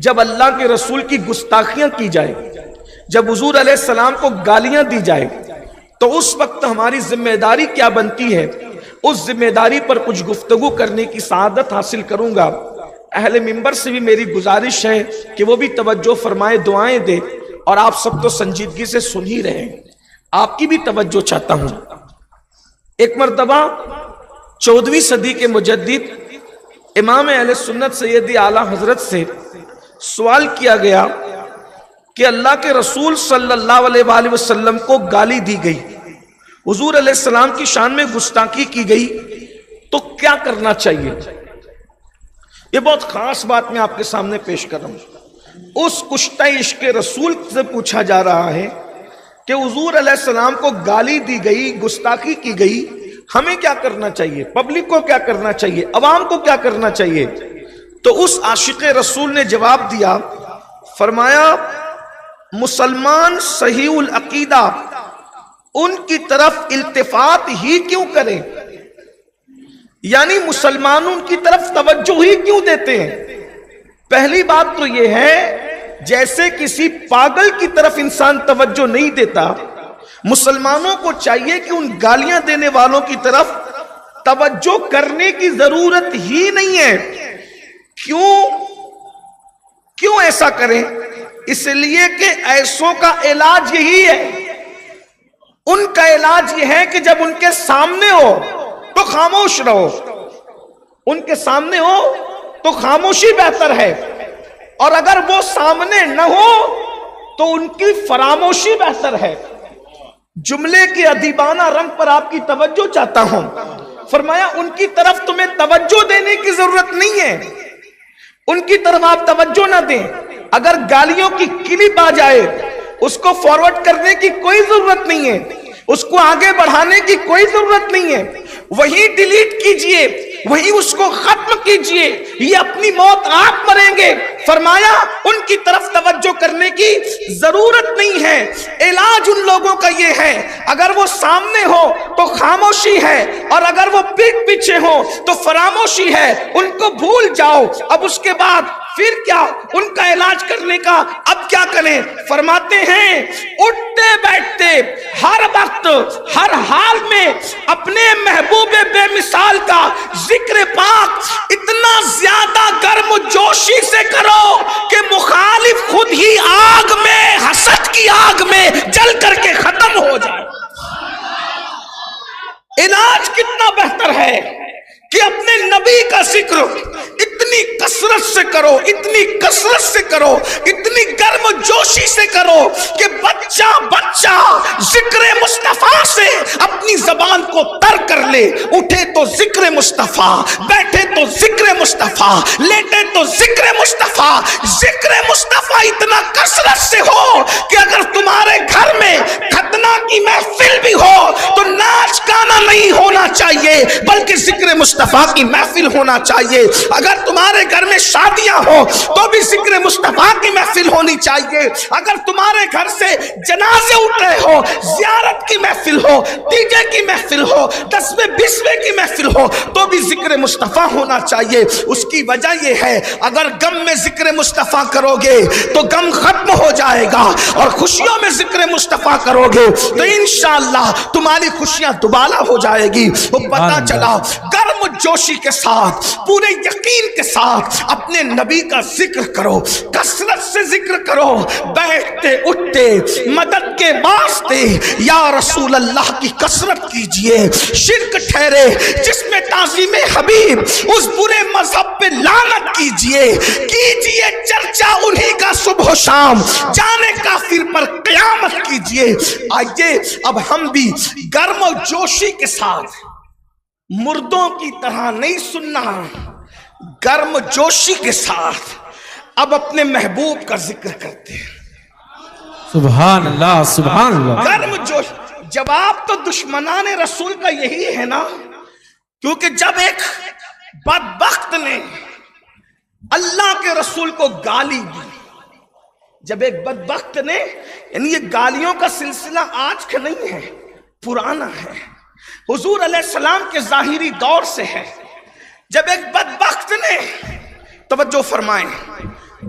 جب اللہ کے رسول کی گستاخیاں کی جائے، جب حضور علیہ السلام کو گالیاں دی جائے، تو اس وقت ہماری ذمہ داری کیا بنتی ہے؟ اس ذمہ داری پر کچھ گفتگو کرنے کی سعادت حاصل کروں گا۔ اہل منبر سے بھی میری گزارش ہے کہ وہ بھی توجہ فرمائے، دعائیں دے، اور آپ سب تو سنجیدگی سے سن ہی رہے ہیں، آپ کی بھی توجہ چاہتا ہوں۔ ایک مرتبہ 14ویں صدی کے مجدد امام اہل سنت سید اعلیٰ حضرت سے سوال کیا گیا کہ اللہ کے رسول صلی اللہ علیہ وآلہ وسلم کو گالی دی گئی، حضور علیہ السلام کی شان میں گستاخی کی گئی، تو کیا کرنا چاہیے؟ یہ بہت خاص بات میں آپ کے سامنے پیش کر رہا ہوں۔ اس کشتہ عشق رسول سے پوچھا جا رہا ہے کہ حضور علیہ السلام کو گالی دی گئی، گستاخی کی گئی، ہمیں کیا کرنا چاہیے؟ پبلک کو کیا کرنا چاہیے؟ عوام کو کیا کرنا چاہیے؟ تو اس عاشق رسول نے جواب دیا، فرمایا مسلمان صحیح العقیدہ ان کی طرف التفات ہی کیوں کریں؟ یعنی مسلمان ان کی طرف توجہ ہی کیوں دیتے ہیں؟ پہلی بات تو یہ ہے، جیسے کسی پاگل کی طرف انسان توجہ نہیں دیتا، مسلمانوں کو چاہیے کہ ان گالیاں دینے والوں کی طرف توجہ کرنے کی ضرورت ہی نہیں ہے۔ کیوں ایسا کریں؟ اس لیے کہ ایسوں کا علاج یہی ہے، ان کا علاج یہ ہے کہ جب ان کے سامنے ہو تو خاموش رہو، ان کے سامنے ہو تو خاموشی بہتر ہے، اور اگر وہ سامنے نہ ہو تو ان کی فراموشی بہتر ہے۔ جملے کے ادیبانہ رنگ پر آپ کی توجہ چاہتا ہوں۔ فرمایا ان کی طرف تمہیں توجہ دینے کی ضرورت نہیں ہے، ان کی طرف آپ توجہ نہ دیں۔ اگر گالیوں کی کلپ آ جائے، اس کو فارورڈ کرنے کی کوئی ضرورت نہیں ہے، اس کو آگے بڑھانے کی کوئی ضرورت نہیں ہے، وہی ڈیلیٹ کیجئے، وہی اس کو ختم کیجئے، یہ اپنی موت آپ مریں گے۔ فرمایا ان کی طرف توجہ کرنے کی ضرورت نہیں ہے۔ علاج ان لوگوں کا یہ ہے، اگر وہ سامنے ہو تو خاموشی ہے، اور اگر وہ پیٹ پیچھے ہو تو فراموشی ہے، ان کو بھول جاؤ۔ اب اس کے بعد پھر کیا؟ ان کا علاج کرنے کا اب کیا کریں؟ فرماتے ہیں اٹھتے بیٹھتے ہر وقت ہر حال میں اپنے محبوب بے مثال کا ذکر پاک اتنا زیادہ گرم جوشی سے کرو کہ مخالف خود ہی آگ میں، حسد کی آگ میں جل کر کے ختم ہو جائے۔ علاج کتنا بہتر ہے کہ اپنے نبی کا ذکر اتنی کثرت سے کرو، اتنی کثرت سے کرو، اتنی گرم جوشی سے کرو کہ بچہ ذکر مصطفیٰ سے اپنی زبان کو تر کر لے۔ اٹھے تو ذکر مصطفیٰ، بیٹھے تو ذکر مصطفیٰ، لیٹے تو ذکر مصطفیٰ۔ ذکر مصطفیٰ اتنا کثرت سے ہو کہ اگر تمہارے گھر میں ختنہ کی محفل بھی ہو تو ناچ گانا نہیں ہونا چاہیے، بلکہ ذکر مصطفیٰ کی محفل ہونا چاہیے۔ اگر تمہارے گھر میں شادیاں ہو تو بھی ذکر مصطفیٰ کی محفل ہونی چاہیے۔ اگر تمہارے گھر سے جنازے اٹھ رہے ہو، زیارت کی محفل ہو، تیجے کی محفل ہو، 10ویں 20ویں کی محفل ہو، تو بھی ذکر مصطفیٰ ہونا چاہیے۔ اس کی وجہ یہ ہے، اگر غم میں ذکر مصطفیٰ کرو گے تو غم ختم ہو جائے گا، اور خوشیوں میں ذکر مصطفیٰ کرو گے تو انشاءاللہ تمہاری خوشیاں دوبالا ہو جائے گی۔ وہ پتہ چلا گرم جوشی کے ساتھ، پورے یقین کے ساتھ اپنے نبی کا ذکر کرو، کثرت سے ذکر کرو، بیٹھتے اٹھتے مدد کے واسطے یا رسول اللہ کی کثرت کیجئے۔ شرک ٹھہرے جس میں تعظیم حبیب، اس برے مذہب پہ لعنت کیجئے چرچا انہی کا صبح و شام، جانے کافر پر قیامت کیجئے۔ آئیے اب ہم بھی گرم و جوشی کے ساتھ، مردوں کی طرح نہیں سننا، گرم جوشی کے ساتھ اب اپنے محبوب کا ذکر کرتے ہیں۔ سبحان اللہ، سبحان اللہ۔ گرم جوش، جواب تو دشمنان رسول کا یہی ہے نا، کیونکہ جب ایک بدبخت نے اللہ کے رسول کو گالی دی، جب ایک بدبخت نے، یعنی یہ گالیوں کا سلسلہ آج کا نہیں ہے، پرانا ہے، حضور علیہ السلام کے ظاہری دور سے ہے۔ جب ایک بدبخت نے، توجہ فرمائیں،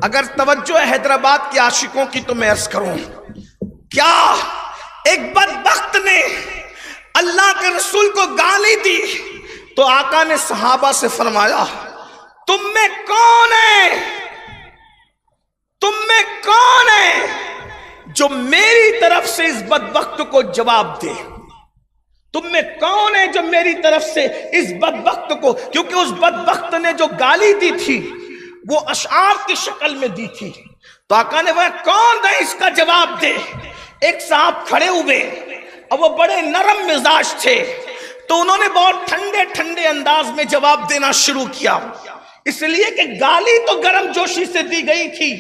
اگر توجہ ہے حیدرآباد کے عاشقوں کی تو میں عرض کروں، کیا ایک بدبخت نے اللہ کے رسول کو گالی دی تو آقا نے صحابہ سے فرمایا تم میں کون ہے، تم میں کون ہے جو میری طرف سے اس بدبخت کو جواب دے، تم میں کون ہے جو میری طرف سے اس بدبخت کو، کیونکہ اس بدبخت نے جو گالی دی تھی وہ اشعار کی شکل میں دی تھی، تو آقا نے وہ کون ہے اس کا جواب دے۔ ایک صاحب کھڑے ہوئے اور وہ بڑے نرم مزاج تھے، تو انہوں نے بہت ٹھنڈے ٹھنڈے انداز میں جواب دینا شروع کیا، اس لیے کہ گالی تو گرم جوشی سے دی گئی تھی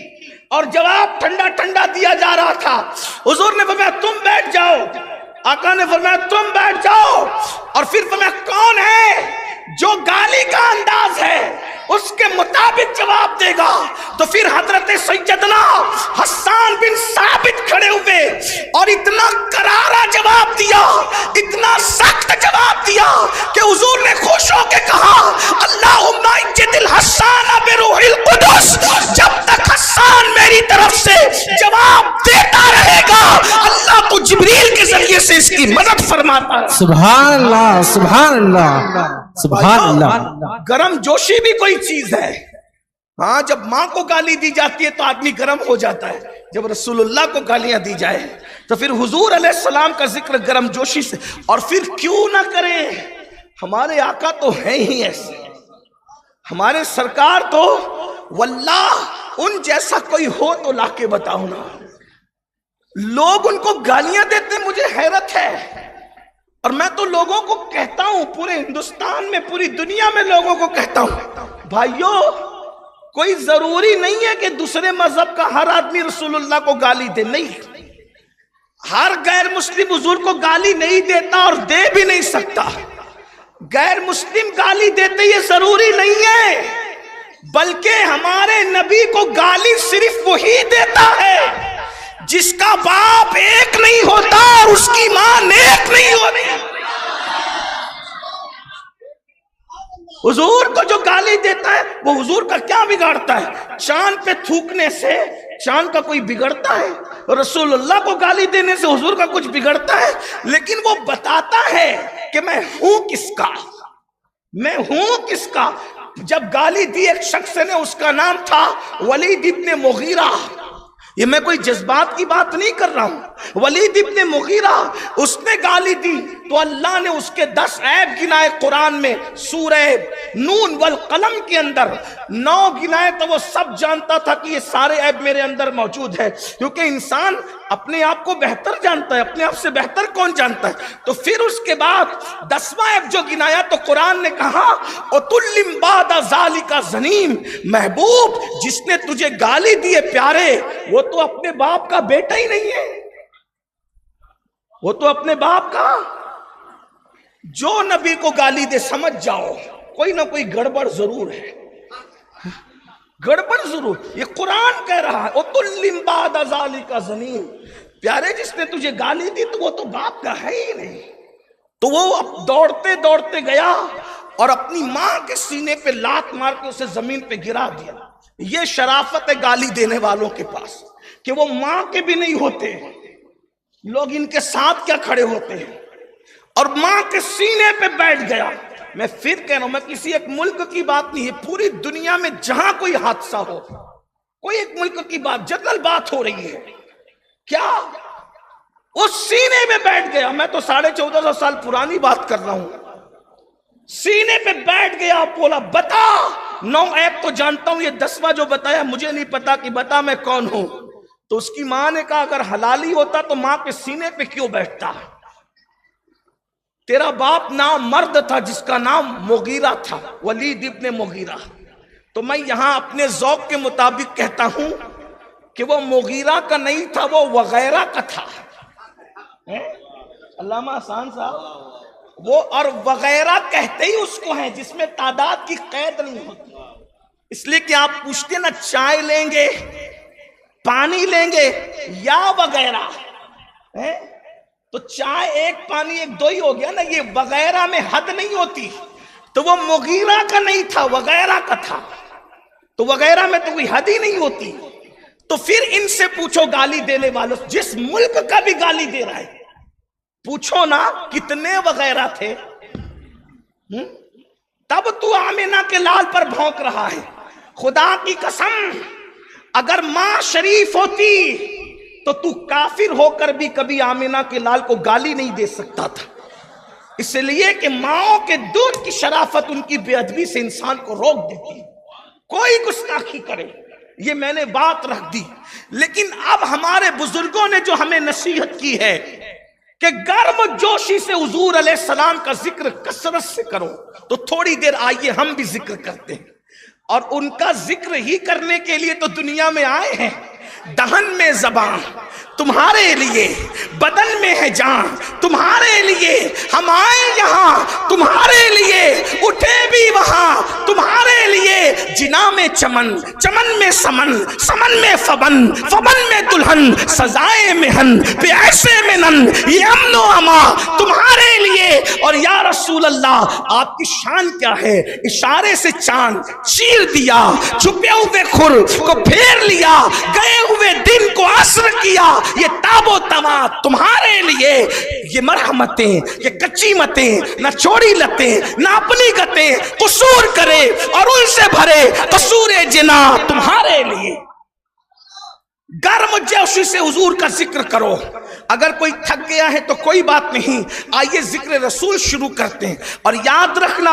اور جواب ٹھنڈا ٹھنڈا دیا جا رہا تھا۔ حضور نے فرمایا تم بیٹھ جاؤ، آقا نے فرمایا تم بیٹھ جاؤ، اور پھر فرمایا کون ہے جو گالی کا انداز ہے اس کے مطابق جواب دے گا، تو پھر حضرت سیدنا حسان بن ثابت کھڑے ہوئے اور اتنا کرارا جواب دیا، اتنا سخت جواب دیا کہ حضور نے خوش ہو کے کہا اللہم اجد الحسان بروح القدس، جب تک حسان میری طرف سے جواب دیتا رہے گا اللہ تو جبریل کے ذریعے سے اس کی مدد فرماتا ہے۔ سبحان اللہ، سبحان اللہ، سبحان اللہ۔ گرم جوشی بھی کوئی چیز ہے، ہاں جب ماں کو گالی دی جاتی ہے تو آدمی گرم ہو جاتا ہے، جب رسول اللہ کو گالیاں دی جائے تو پھر حضور علیہ السلام کا ذکر گرم جوشی سے، اور پھر کیوں نہ کریں، ہمارے آقا تو ہیں ہی ایسے، ہمارے سرکار تو واللہ ان جیسا کوئی ہو تو لا کے بتاؤ نا، لوگ ان کو گالیاں دیتے مجھے حیرت ہے، اور میں تو لوگوں کو کہتا ہوں، پورے ہندوستان میں پوری دنیا میں لوگوں کو کہتا ہوں بھائیو کوئی ضروری نہیں ہے کہ دوسرے مذہب کا ہر آدمی رسول اللہ کو گالی دے، نہیں، ہر غیر مسلم حضور کو گالی نہیں دیتا اور دے بھی نہیں سکتا، غیر مسلم گالی دیتے یہ ضروری نہیں ہے، بلکہ ہمارے نبی کو گالی صرف وہی دیتا ہے جس کا باپ ایک نہیں ہوتا اور اس کی ماں نیک نہیں ہوتی۔ حضور کو جو گالی دیتا ہے وہ حضور کا کیا بگاڑتا ہے؟ چاند پہ تھوکنے سے چاند کا کوئی بگڑتا ہے؟ رسول اللہ کو گالی دینے سے حضور کا کچھ بگڑتا ہے؟ لیکن وہ بتاتا ہے کہ میں ہوں کس کا، میں ہوں کس کا۔ جب گالی دی ایک شخص نے، اس کا نام تھا ولید ابن مغیرہ، یہ میں کوئی جذبات کی بات نہیں کر رہا ہوں، ولید ابن مغیرہ اس نے گالی دی تو اللہ نے اس کے 10 عیب گنائے قرآن میں، سورہ نون والقلم کے اندر 9 گنائے، تو وہ سب جانتا تھا کہ یہ سارے عیب میرے اندر موجود ہے، کیونکہ انسان اپنے آپ کو بہتر جانتا ہے، اپنے آپ سے بہتر کون جانتا ہے۔ تو پھر اس کے بعد 10واں عیب جو گنایا تو قرآن نے کہا اُتُلِّم بَعْدَ ذَلِكَ زَنِيمٌ، محبوب جس نے تجھے گالی دی ہے پیارے، وہ تو اپنے باپ کا بیٹا ہی نہیں ہے، وہ تو اپنے باپ کا، جو نبی کو گالی دے سمجھ جاؤ کوئی نہ کوئی گڑبڑ ضرور ہے، گڑبڑ ضرور، یہ قرآن کہہ رہا ہے اُتُلِّم بَعْدَ ذَلِكَ زَنِيمٌ، پیارے جس نے تجھے گالی دی تو وہ تو باپ کا ہے ہی نہیں۔ تو وہ اب دوڑتے دوڑتے گیا اور اپنی ماں کے سینے پہ لات مار کے اسے زمین پہ گرا دیا۔ یہ شرافت ہے گالی دینے والوں کے پاس کہ وہ ماں کے بھی نہیں ہوتے، لوگ ان کے ساتھ کیا کھڑے ہوتے ہیں، اور ماں کے سینے پہ بیٹھ گیا۔ میں پھر کہہ رہا ہوں، میں کسی ایک ملک کی بات نہیں ہے، پوری دنیا میں جہاں کوئی حادثہ ہو، کوئی ایک ملک کی بات، جنرل بات ہو رہی ہے، کیا اس سینے میں بیٹھ گیا؟ میں تو 1450 سال پرانی بات کر رہا ہوں، سینے پہ بیٹھ گیا، بولا بتا 9 عیب تو جانتا ہوں، یہ 10واں جو بتایا مجھے نہیں پتا کہ بتا میں کون ہوں۔ تو اس کی ماں نے کہا اگر حلالی ہوتا تو ماں کے سینے پہ کیوں بیٹھتا؟ تیرا باپ نام مرد تھا جس کا نام مغیرہ تھا، ولید ابن مغیرہ۔ تو میں یہاں اپنے ذوق کے مطابق کہتا ہوں کہ وہ مغیرہ کا نہیں تھا، وہ وغیرہ کا تھا۔ علامہ حسان صاحب، وہ اور وغیرہ کہتے ہی اس کو ہیں جس میں تعداد کی قید نہیں ہوتی، اس لیے کہ آپ پوچھتے نا چائے لیں گے، پانی لیں گے یا وغیرہ، تو چائے ایک پانی ایک دو ہی ہو گیا نا، یہ وغیرہ میں حد نہیں ہوتی۔ تو وہ مغیرہ کا نہیں تھا، وغیرہ کا تھا۔ تو وغیرہ میں تو کوئی حد ہی نہیں ہوتی. تو پھر ان سے پوچھو گالی دینے والوں، جس ملک کا بھی گالی دے رہا ہے، پوچھو نا کتنے وغیرہ تھے. تب تو آمینہ کے لال پر بھونک رہا ہے. خدا کی قسم اگر ماں شریف ہوتی تو کافر ہو کر بھی کبھی آمینہ کے لال کو گالی نہیں دے سکتا تھا، اس لیے کہ ماؤں کے دودھ کی شرافت ان کی بے ادبی سے انسان کو روک دیتی. کوئی گستاخی کرے، یہ میں نے بات رکھ دی. لیکن اب ہمارے بزرگوں نے جو ہمیں نصیحت کی ہے کہ گرم جوشی سے حضور علیہ السلام کا ذکر کثرت سے کرو، تو تھوڑی دیر آئیے ہم بھی ذکر کرتے ہیں. اور ان کا ذکر ہی کرنے کے لیے تو دنیا میں آئے ہیں. دہن میں زبان تمہارے لیے، بدن میں ہے جان تمہارے لیے. ہم آئے یہاں تمہارے لیے، اٹھے بھی وہاں تمہارے لیے. جنا میں چمن، چمن میں سمن، سمن میں فبن، فبن میں دلہن، سزائے مہن پہ ایسے منن، یہ امن و اما تمہارے لیے. اور یا رسول اللہ آپ کی شان کیا ہے؟ اشارے سے چاند چیر دیا، چھپے ہوئے کھر کو پھیر لیا، گئے ہوئے دن کو عصر کیا. یہ تاب و توا تمہارے لیے. یہ مرحمتیں، یہ کچی متیں، نہ چوڑی لتیں، نہ اپنی گتیں، قصور کرے اور ان سے بھرے قصور جنا تمہارے لیے. گرم جوشی سے حضور کا ذکر کرو. اگر کوئی تھک گیا ہے تو کوئی بات نہیں، آئیے ذکر رسول شروع کرتے ہیں. اور یاد رکھنا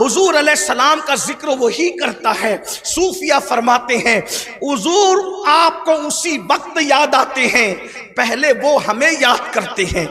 حضور علیہ السلام کا ذکر وہی کرتا ہے. صوفیہ فرماتے ہیں حضور آپ کو اسی وقت یاد آتے ہیں پہلے وہ ہمیں یاد کرتے ہیں،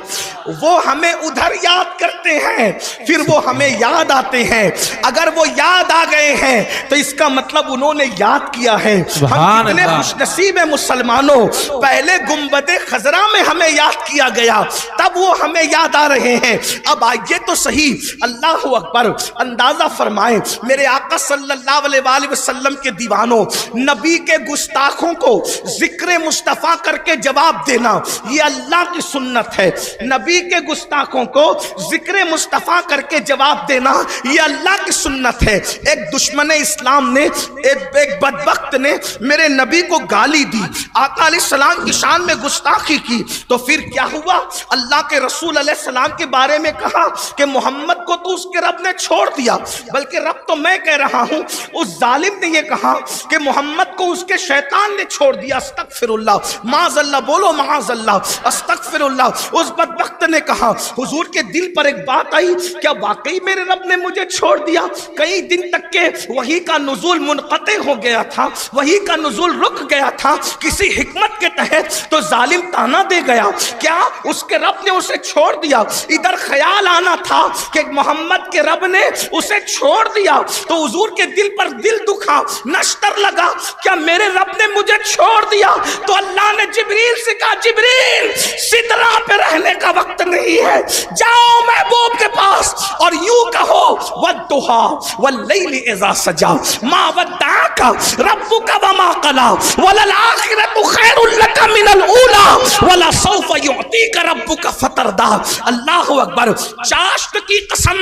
وہ ہمیں ادھر یاد کرتے ہیں، پھر وہ ہمیں یاد آتے ہیں. اگر وہ یاد آ گئے ہیں تو اس کا مطلب انہوں نے یاد کیا ہے. ہم کتنے خوش نصیب ہیں مسلمانوں، پہلے گنبد خضرا میں ہمیں یاد کیا گیا، تب وہ ہمیں یاد آ رہے ہیں. اب آئیے تو صحیح، اللہ اکبر. اندازہ فرمائیں میرے آقا صلی اللہ علیہ وآلہ وسلم کے دیوانوں، نبی کے گستاخوں کو ذکر مصطفیٰ کر کے جواب دینا یہ اللہ کی سنت ہے. نبی کے گستاخوں کو ذکر مصطفیٰ کر کے جواب دینا یہ اللہ کی سنت ہے. ایک دشمن اسلام نے، ایک بدبخت نے میرے نبی کو گالی دی، آقا علیہ السلام کی شان میں گستاخی کی. تو پھر کیا ہوا؟ اللہ کے رسول علیہ السلام کے بارے میں کہا کہ محمد کو تو اس کے رب نے چھوڑ دیا، بلکہ رب تو میں کہہ رہا ہوں. اس ظالم نے یہ کہا کہ محمد کو اس کے شیطان نے چھوڑ دیا. استغفر اللہ، معاذ اللہ، بولو معاذ اللہ، استغفر اللہ. اس بدبخت نے کہا حضور کے دل پر ایک بات آئی، کیا واقعی میرے رب نے مجھے چھوڑ دیا؟ کئی دن تک کے وحی کا نزول منقطع ہو گیا تھا، وحی کا نزول رک گیا تھا کسی حکمت کے تحت. تو ظالم تانا دے گیا کیا اس کے رب نے اسے چھوڑ دیا؟ ادھر خیال آنا تھا کہ محمد کے رب نے اسے چھوڑ دیا. تو حضور کے دل پر دل دکھا، نشتر لگا کیا میرے رب نے مجھے چھوڑ دیا؟ تو اللہ نے جبریل سے کہا جبریل سدرہ پہ رہنے کا وقت نہیں ہے، جاؤ محبوب کے پاس اور یوں کہو والضحیٰ واللیل اذا سجا ما ودعک ربک وما قلی وللآخرۃ خیر لک من الاولی ولسوف یعطیک ربک فترضی. اللہ اکبر. چاشت کی قسم،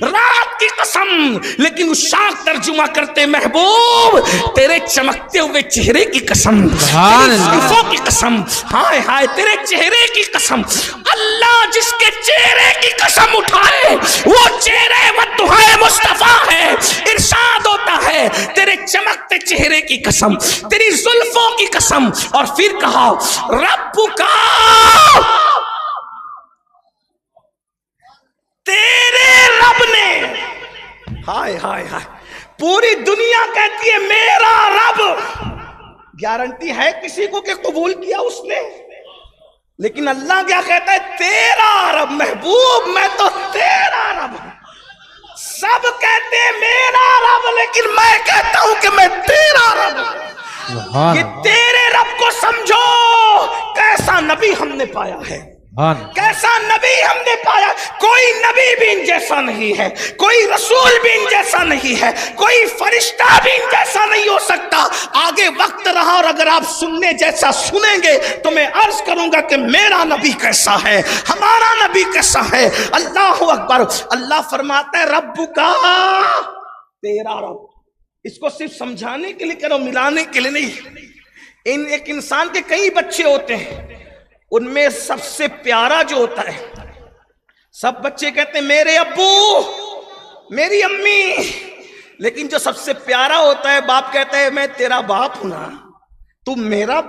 رات کی قسم، لیکن اس شاک ترجمہ کرتے محبوب تیرے چمکتے ہوئے چہرے کی قسم، تیری زلفوں کی قسم، ہائے ہائے تیرے چہرے کی قسم. اللہ جس کے چہرے کی قسم اٹھائے وہ چہرے والضحیٰ مصطفیٰ ہے. ارشاد ہوتا ہے تیرے چمکتے چہرے کی قسم، تیری زلفوں کی قسم. اور پھر کہا رب کا، تیرے رب نے، ہائے ہائے ہائے پوری دنیا کہتی ہے میرا رب. گارنٹی ہے کسی کو کہ قبول کیا اس نے؟ لیکن اللہ کیا کہتا ہے تیرا رب. محبوب میں تو تیرا رب ہوں. سب کہتے ہیں میرا رب، لیکن میں کہتا ہوں کہ میں تیرا رب ہوں. یہ تیرے رب کو سمجھو. کیسا نبی ہم نے پایا ہے، کیسا نبی ہم نے پایا. کوئی نبی بھی ان جیسا نہیں ہے، کوئی رسول بھی ان جیسا نہیں ہے، کوئی فرشتہ بھی ان جیسا نہیں ہو سکتا. آگے وقت رہا اور اگر آپ سننے جیسا سنیں گے تو میں عرض کروں گا کہ میرا نبی کیسا ہے، ہمارا نبی کیسا ہے. اللہ اکبر. اللہ فرماتا ہے رب کا، تیرا رب. اس کو صرف سمجھانے کے لیے کرو، ملانے کے لیے نہیں۔ ایک انسان کے کئی بچے ہوتے ہیں، ان میں سب سے پیارا جو ہوتا ہے، سب بچے کہتے ہیں میرے ابو، میری امی، لیکن جو سب سے پیارا ہوتا ہے باپ کہتا ہے میں تیرا باپ ہوں نا، تم میرا